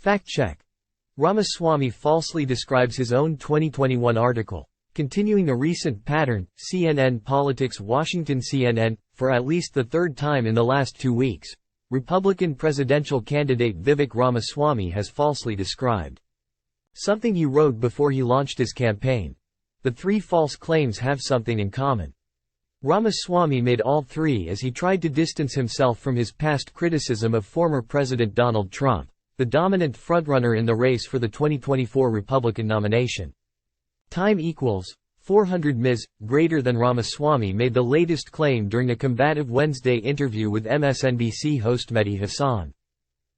Fact check. Ramaswamy falsely describes his own 2021 article. Continuing a recent pattern, CNN Politics Washington CNN, for at least the third time in the last 2 weeks, Republican presidential candidate Vivek Ramaswamy has falsely described something he wrote before he launched his campaign. The 3 false claims have something in common. Ramaswamy made all 3 as he tried to distance himself from his past criticism of former President Donald Trump, the dominant frontrunner in the race for the 2024 Republican nomination. Time equals 400 Ms. greater than Ramaswamy made the latest claim during a combative Wednesday interview with MSNBC host Mehdi Hasan.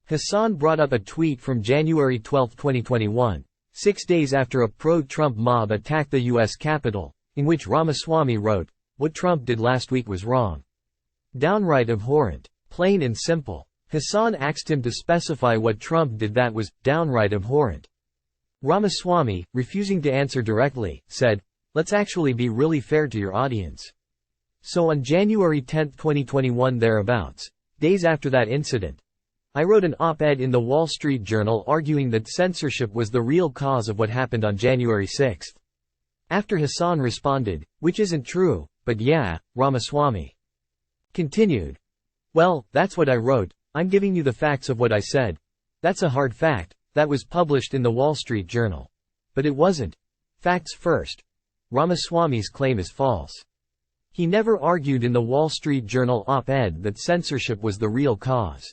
Hasan brought up a tweet from January 12, 2021, 6 days after a pro-Trump mob attacked the U.S. Capitol, in which Ramaswamy wrote, "What Trump did last week was wrong. Downright abhorrent. Plain and simple." Hasan asked him to specify what Trump did that was downright abhorrent. Ramaswamy, refusing to answer directly, said, "Let's actually be really fair to your audience." So on January 10, 2021 thereabouts, days after that incident, I wrote an op-ed in the Wall Street Journal arguing that censorship was the real cause of what happened on January 6. After Hasan responded, "Which isn't true, but yeah," Ramaswamy continued, "Well, that's what I wrote, I'm giving you the facts of what I said. That's a hard fact, that was published in the Wall Street Journal. But it wasn't. Facts first." Ramaswamy's claim is false. He never argued in the Wall Street Journal op-ed that censorship was the real cause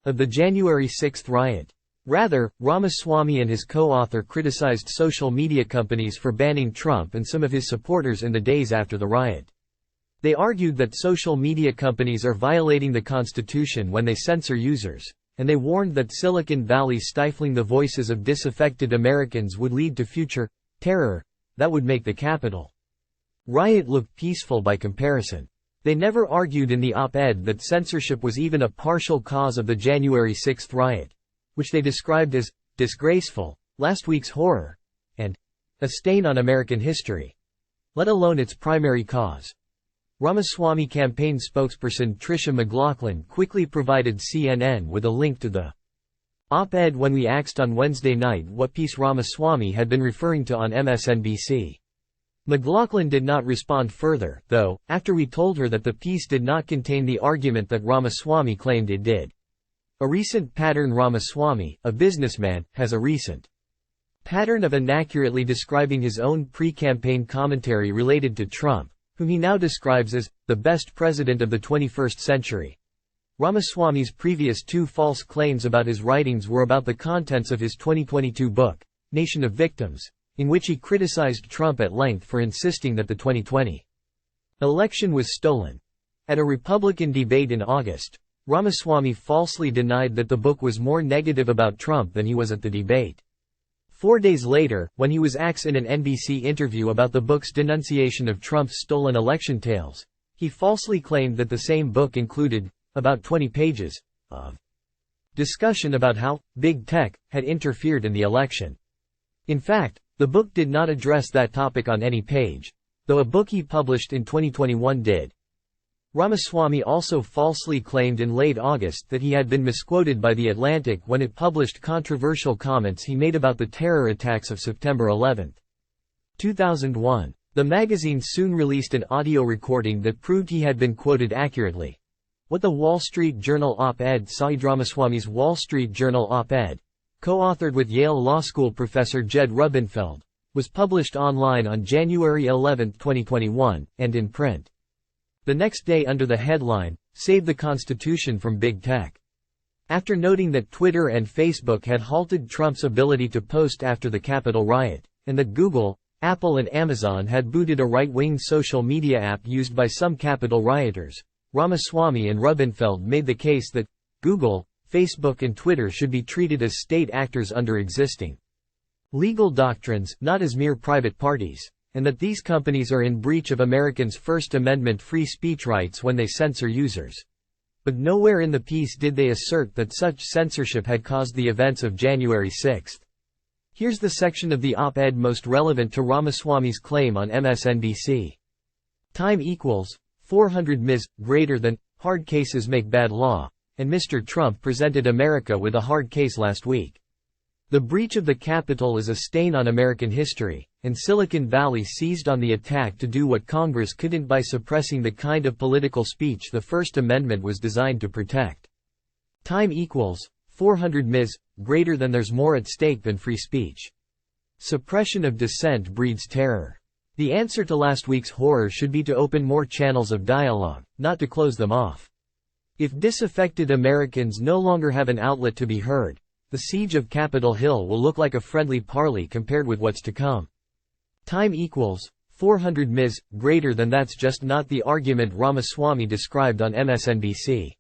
of the January 6 riot. Rather, Ramaswamy and his co-author criticized social media companies for banning Trump and some of his supporters in the days after the riot. They argued that social media companies are violating the Constitution when they censor users, and they warned that Silicon Valley stifling the voices of disaffected Americans would lead to future terror that would make the Capitol riot look peaceful by comparison. They never argued in the op-ed that censorship was even a partial cause of the January 6 riot, which they described as disgraceful, last week's horror, and a stain on American history, let alone its primary cause. Ramaswamy campaign spokesperson Tricia McLaughlin quickly provided CNN with a link to the op-ed when we asked on Wednesday night what piece Ramaswamy had been referring to on MSNBC. McLaughlin did not respond further, though, after we told her that the piece did not contain the argument that Ramaswamy claimed it did. A recent pattern. Ramaswamy, a businessman, has a recent pattern of inaccurately describing his own pre-campaign commentary related to Trump, whom he now describes as the best president of the 21st century. Ramaswamy's previous 2 false claims about his writings were about the contents of his 2022 book, Nation of Victims, in which he criticized Trump at length for insisting that the 2020 election was stolen. At a Republican debate in August, Ramaswamy falsely denied that the book was more negative about Trump than he was at the debate. 4 days later, when he was asked in an NBC interview about the book's denunciation of Trump's stolen election tales, he falsely claimed that the same book included about 20 pages of discussion about how big tech had interfered in the election. In fact, the book did not address that topic on any page, though a book he published in 2021 did. Ramaswamy also falsely claimed in late August that he had been misquoted by The Atlantic when it published controversial comments he made about the terror attacks of September 11, 2001. The magazine soon released an audio recording that proved he had been quoted accurately. What the Wall Street Journal op-ed said. Ramaswamy's Wall Street Journal op-ed, co-authored with Yale Law School professor Jed Rubenfeld, was published online on January 11, 2021, and in print the next day under the headline, "Save the Constitution from Big Tech." After noting that Twitter and Facebook had halted Trump's ability to post after the Capitol riot, and that Google, Apple and Amazon had booted a right-wing social media app used by some Capitol rioters, Ramaswamy and Rubenfeld made the case that Google, Facebook and Twitter should be treated as state actors under existing legal doctrines, not as mere private parties, and that these companies are in breach of Americans' First Amendment free speech rights when they censor users. But nowhere in the piece did they assert that such censorship had caused the events of January 6. Here's the section of the op-ed most relevant to Ramaswamy's claim on MSNBC. Time equals 400 Ms. greater than hard cases make bad law, and Mr. Trump presented America with a hard case last week. The breach of the Capitol is a stain on American history, and Silicon Valley seized on the attack to do what Congress couldn't by suppressing the kind of political speech the First Amendment was designed to protect. Time equals 400 Ms. greater than there's more at stake than free speech. Suppression of dissent breeds terror. The answer to last week's horror should be to open more channels of dialogue, not to close them off. If disaffected Americans no longer have an outlet to be heard, the siege of Capitol Hill will look like a friendly parley compared with what's to come. Time equals 400 Ms. greater than that's just not the argument Ramaswamy described on MSNBC.